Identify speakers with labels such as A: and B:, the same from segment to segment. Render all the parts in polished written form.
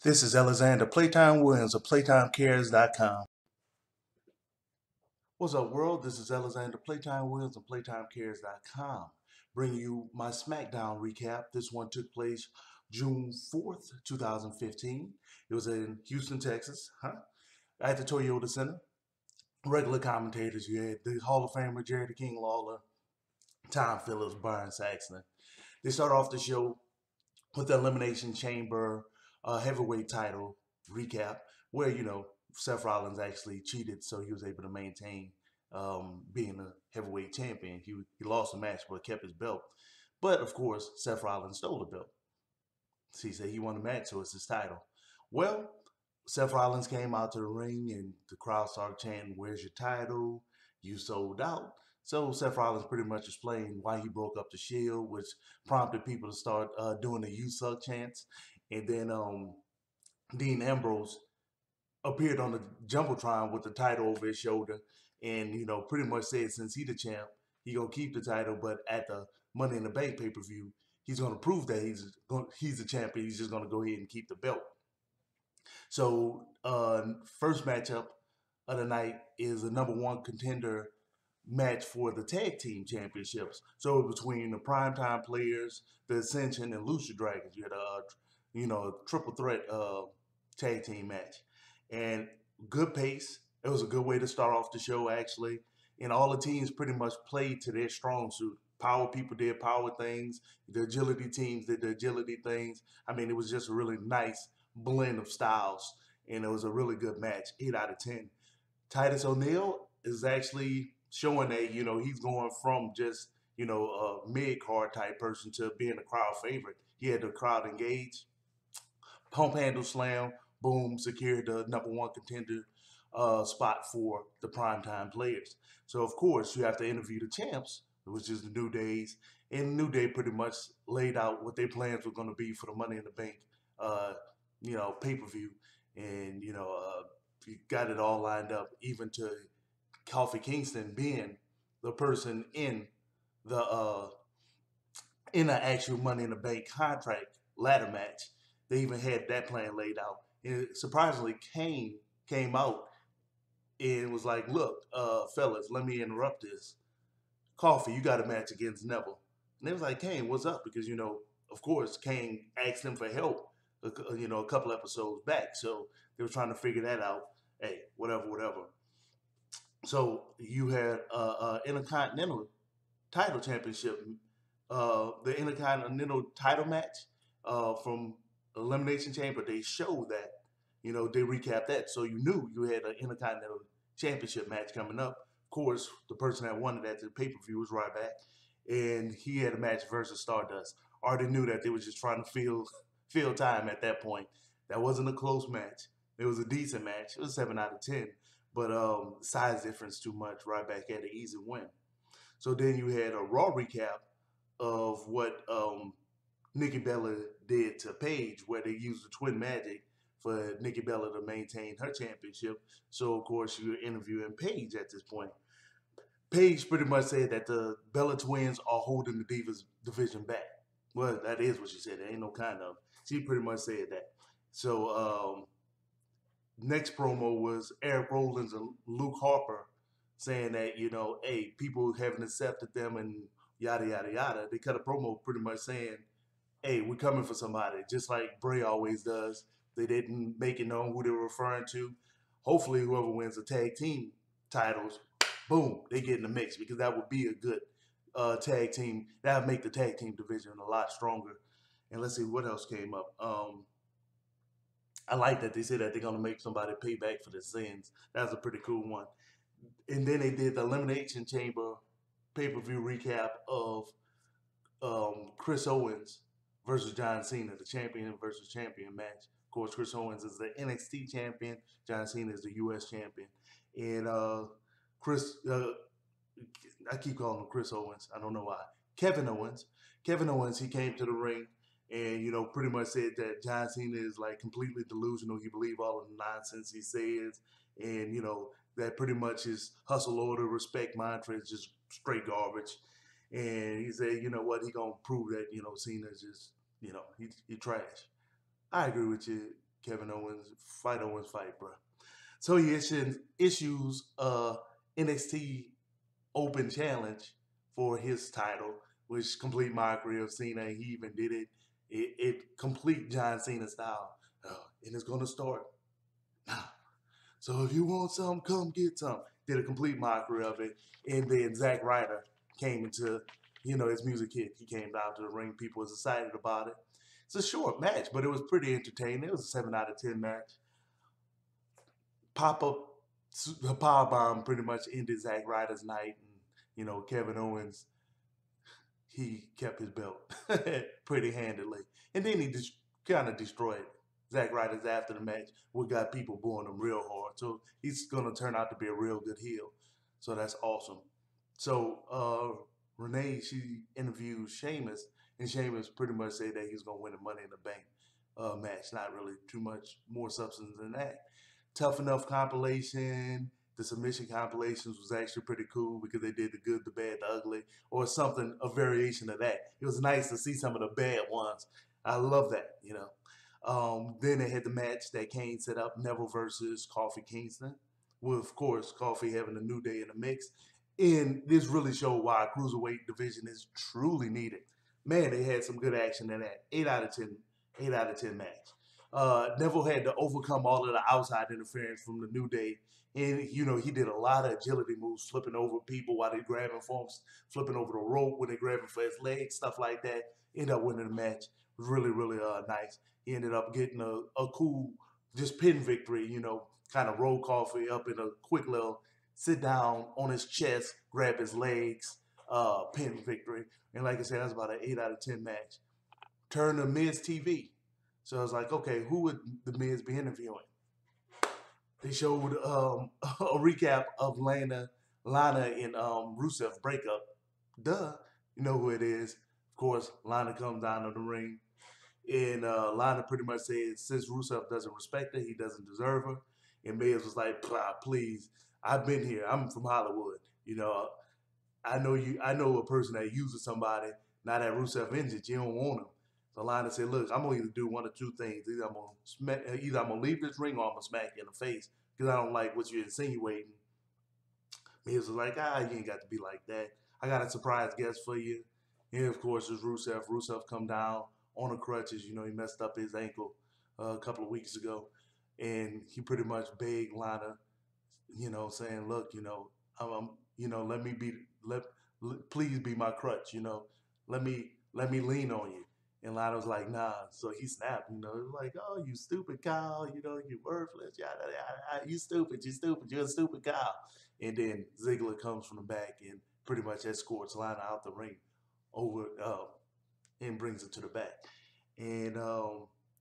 A: This is Alexander Playtime Williams of PlayTimeCares.com. What's up, world? This is Alexander Playtime Williams of PlayTimeCares.com. Bringing you my Smackdown recap. This one took place June 4th, 2015. It was in Houston, Texas, at the Toyota Center. Regular commentators, you had the Hall of Famer Jerry the King Lawler, Tom Phillips, Byron Saxton. They start off the show with the Elimination Chamber heavyweight title recap, where Seth Rollins actually cheated, so he was able to maintain being a heavyweight champion. He lost the match, but kept his belt. But of course, Seth Rollins stole the belt. So he said he won the match, so it's his title. Well, Seth Rollins came out to the ring, and the crowd started chanting, "Where's your title? You sold out." So Seth Rollins pretty much explained why he broke up the Shield, which prompted people to start doing the "You suck" chants. And then Dean Ambrose appeared on the Jumbotron with the title over his shoulder, and pretty much said since he the champ, he gonna keep the title, but at the Money in the Bank pay-per-view, he's gonna prove that he's the champion. He's just gonna go ahead and keep the belt. So first matchup of the night is the #1 contender match for the tag team championships. So between the primetime players, the Ascension, and Lucha Dragons, you had a triple threat tag team match, and good pace. It was a good way to start off the show, actually. And all the teams pretty much played to their strong suit. Power people did power things. The agility teams did the agility things. I mean, it was just a really nice blend of styles, and it was a really good match. 8 out of 10. Titus O'Neil is actually showing that he's going from just a mid card type person to being a crowd favorite. He had the crowd engaged. Pump handle slam, boom, secured the #1 contender spot for the primetime players. So of course you have to interview the champs, which is the New Days, and New Day pretty much laid out what their plans were going to be for the Money in the Bank, pay-per-view, and you got it all lined up, even to Kofi Kingston being the person in the actual Money in the Bank contract ladder match. They even had that plan laid out. And surprisingly, Kane came out and was like, "Look, fellas, let me interrupt this. Coffee, you got a match against Neville." And they was like, "Kane, what's up?" Because, of course, Kane asked him for help, a couple episodes back. So they were trying to figure that out. Hey, whatever. So you had Intercontinental title championship, the Intercontinental title match from Elimination Chamber. They showed that, they recapped that. So you knew you had an Intercontinental championship match coming up. Of course, the person that won it at the pay-per-view was Ryder, and he had a match versus Stardust. Already knew that they were just trying to fill time at that point. That wasn't a close match. It was a decent match. It was 7 out of 10. But size difference too much. Ryder had an easy win. So then you had a Raw recap of what Nikki Bella did to Paige, where they used the twin magic for Nikki Bella to maintain her championship. So, of course, you're interviewing Paige at this point. Paige pretty much said that the Bella twins are holding the Divas division back. Well, that is what she said. There ain't no kind of. She pretty much said that. So, next promo was Eric Rollins and Luke Harper saying that, hey, people haven't accepted them and yada, yada, yada. They cut a promo pretty much saying, hey, we're coming for somebody, just like Bray always does. They didn't make it known who they were referring to. Hopefully, whoever wins the tag team titles, boom, they get in the mix, because that would be a good tag team. That would make the tag team division a lot stronger. And let's see what else came up. I like that they said that they're going to make somebody pay back for their sins. That's a pretty cool one. And then they did the Elimination Chamber pay-per-view recap of Chris Owens versus John Cena, the champion versus champion match. Of course, Chris Owens is the NXT champion. John Cena is the U.S. champion. And I keep calling him Chris Owens. I don't know why. Kevin Owens. He came to the ring and, pretty much said that John Cena is like completely delusional. He believes all of the nonsense he says. And, that pretty much his hustle, order, respect mantra is just straight garbage. And he said, you know what, he going to prove that, Cena's just, he trash. I agree with you. Kevin Owens fight, bro. So he issues NXT Open Challenge for his title, which complete mockery of Cena. He even did it complete John Cena style, and it's gonna start now. So if you want some, come get some. Did a complete mockery of it, and then Zack Ryder came into his music hit. He came down to the ring. People was excited about it. It's a short match, but it was pretty entertaining. It was a 7 out of 10 match. Pop up, the power bomb pretty much ended Zack Ryder's night, and Kevin Owens, he kept his belt pretty handily, and then he just kind of destroyed Zack Ryder's after the match. We got people booing him real hard, so he's gonna turn out to be a real good heel. So that's awesome. So Renee, she interviewed Sheamus, and Sheamus pretty much said that he's gonna win the Money in the Bank match. Not really too much more substance than that. Tough Enough compilation, the submission compilations was actually pretty cool because they did the good, the bad, the ugly, or something, a variation of that. It was nice to see some of the bad ones. I love that. Then they had the match that Kane set up, Neville versus Kofi Kingston, with, of course, Kofi having a New Day in the mix. And this really showed why a cruiserweight division is truly needed. Man, they had some good action in that. 8 out of 10 match. Neville had to overcome all of the outside interference from the New Day. And, he did a lot of agility moves, flipping over people while they grabbing for him, flipping over the rope when they grabbing for his legs, stuff like that. Ended up winning the match. It was really, really nice. He ended up getting a cool, just pin victory, kind of roll Kofi up in a quick little sit down on his chest, grab his legs, pin victory. And like I said, that's about an 8 out of 10 match. Turn to Miz TV. So I was like, okay, who would the Miz be interviewing? They showed a recap of Lana and Rusev breakup. Duh, you know who it is. Of course, Lana comes down to the ring, and Lana pretty much said, since Rusev doesn't respect her, he doesn't deserve her. And Miz was like, please, I've been here. I'm from Hollywood. I know a person that uses somebody. Now that Rusev injured, you don't want him. So Lana said, look, I'm going to either do one of two things. Either I'm going to leave this ring or I'm going to smack you in the face because I don't like what you're insinuating. Miz was like, you ain't got to be like that. I got a surprise guest for you. And, of course, it's Rusev. Rusev come down on the crutches. He messed up his ankle a couple of weeks ago. And he pretty much begged Lana, saying, look, please be my crutch, let me lean on you. And Lana was like, nah. So he snapped, it was like, oh, you stupid cow, you worthless, yada, yada, you stupid, you're a stupid cow. And then Ziggler comes from the back and pretty much escorts Lana out the ring over and brings her to the back. And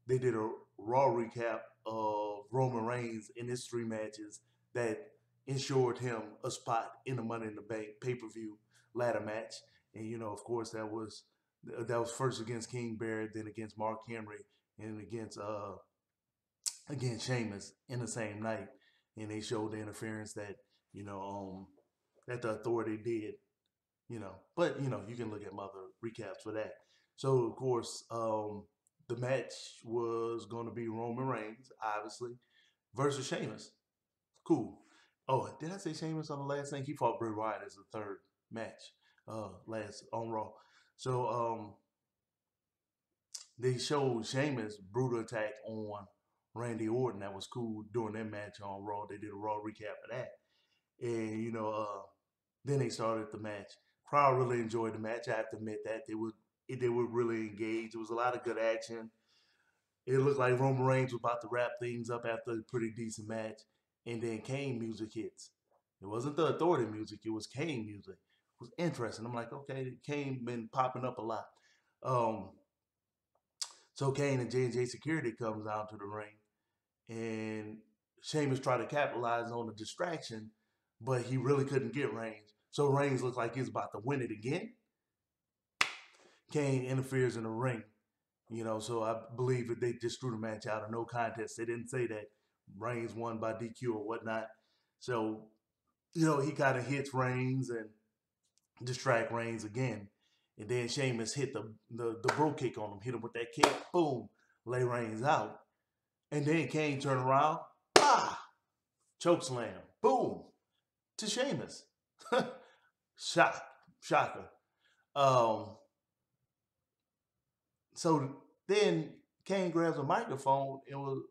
A: they did a Raw recap of Roman Reigns in his 3 matches that ensured him a spot in the Money in the Bank pay-per-view ladder match. And, of course, that was first against King Barrett, then against Mark Henry, and against Sheamus in the same night. And they showed the interference that, that the Authority did, But, you can look at my other recaps for that. So, of course, the match was going to be Roman Reigns, obviously, versus Sheamus. Cool. Oh, did I say Sheamus on the last thing? He fought Bray Wyatt as the 3rd match last on Raw. So they showed Sheamus' brutal attack on Randy Orton. That was cool during their match on Raw. They did a Raw recap of that. And, then they started the match. Crowd really enjoyed the match. I have to admit that. They were really engaged. There was a lot of good action. It looked like Roman Reigns was about to wrap things up after a pretty decent match. And then Kane music hits. It wasn't the Authority music. It was Kane music. It was interesting. I'm like, okay, Kane been popping up a lot. So Kane and J&J Security comes down to the ring. And Sheamus tried to capitalize on the distraction, but he really couldn't get Reigns. So Reigns looked like he's about to win it again. Kane interferes in the ring. So I believe that they just threw the match out of no contest. They didn't say that Reigns won by DQ or whatnot. So, he kind of hits Reigns and distract Reigns again. And then Sheamus hit the bro kick on him, hit him with that kick, boom, lay Reigns out. And then Kane turned around, choke slam, boom, to Sheamus. Shocker. Um, so then Kane grabs a microphone and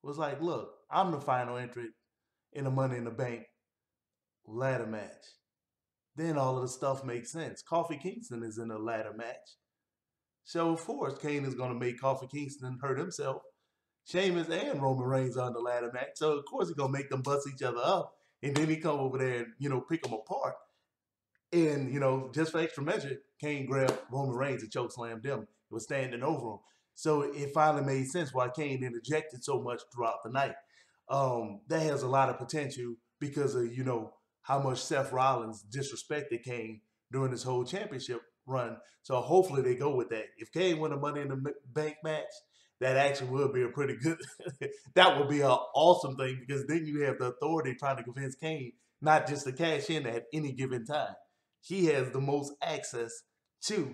A: was like, look, I'm the final entrant in the Money in the Bank ladder match. Then all of the stuff makes sense. Kofi Kingston is in a ladder match. So of course Kane is going to make Kofi Kingston hurt himself. Sheamus and Roman Reigns are in the ladder match. So of course he's going to make them bust each other up. And then he come over there and, pick them apart. And, just for extra measure, Kane grabbed Roman Reigns and chokeslammed him. It was standing over him. So it finally made sense why Kane interjected so much throughout the night. That has a lot of potential because of, how much Seth Rollins disrespected Kane during this whole championship run. So hopefully they go with that. If Kane win a Money in the Bank match, that actually would be a pretty good, that would be an awesome thing because then you have the authority trying to convince Kane not just to cash in at any given time. He has the most access to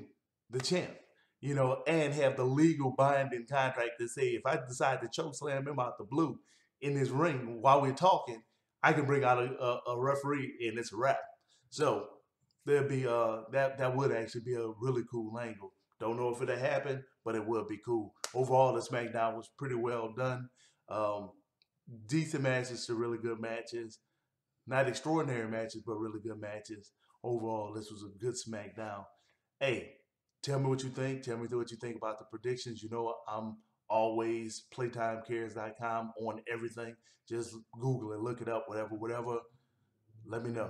A: the champ, and have the legal binding contract to say if I decide to choke slam him out the blue in this ring while we're talking, I can bring out a referee and it's a wrap. So there'd be that would actually be a really cool angle. Don't know if it'll happen, but it would be cool. Overall, the SmackDown was pretty well done. Decent matches to really good matches. Not extraordinary matches, but really good matches. Overall, this was a good SmackDown. Hey, tell me what you think. Tell me what you think about the predictions. I'm always playtimecares.com on everything. Just Google it, look it up, whatever. Let me know.